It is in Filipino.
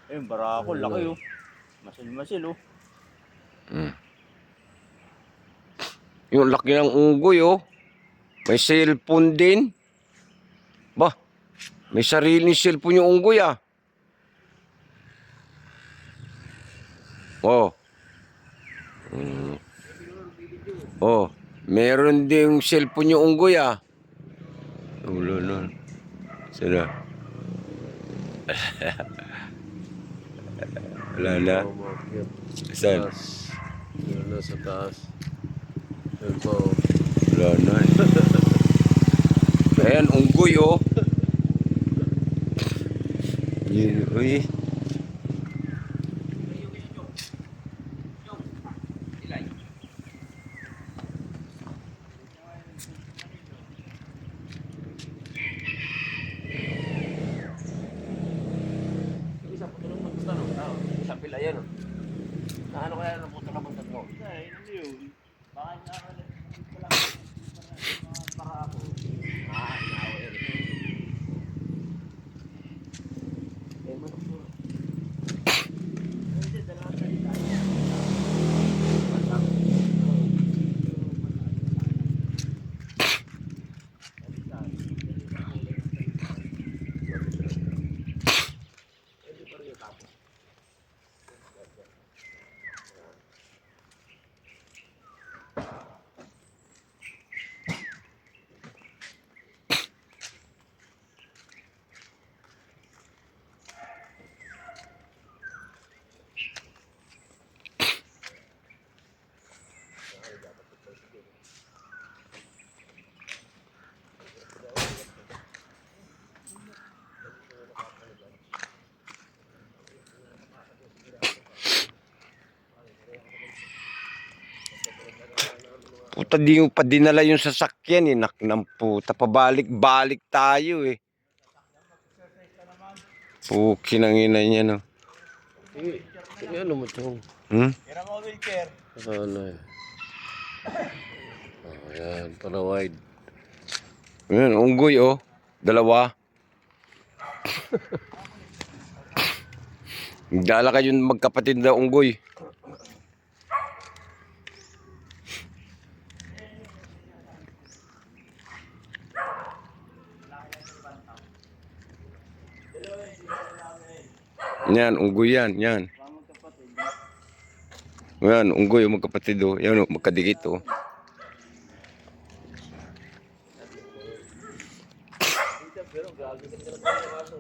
Ayun, barako, laki oh. Masil-masil oh. Yung laki ng unggoy oh. May cellphone din. Bah, may sariling cellphone yung unggoy ah. Oh. Oh, meron din yung cellphone yung unggoy ah. Ulo nun. Sino? Wala na. Saan? Wala sa taas. Yan po. Wala na eh. Ayan, unggoy oh. Yun, uy. Isang pila yan oh. Ano kaya ng puto na punta mo? Hindi yun. Baka nakakalit. Para ako. Inawa yan. Manok mo. Hindi, dalawa salita. Puta, di mo pa dinala yung sasakyan eh. Naknang puta, pabalik-balik tayo eh. Puki ng ina niya no. Sige, ano mo chong? Kira mo wheelchair. Ano eh. Oh, yan, para wide. Ayan, unggoy oh. Dalawa. Dala kayo magkapatid na unggoy. Yan, unggoy yan, yan. Yan, unggoy yung magkapatid oh. Yan oh, magkadikit oh. Pero grabe ka talaga ng aso.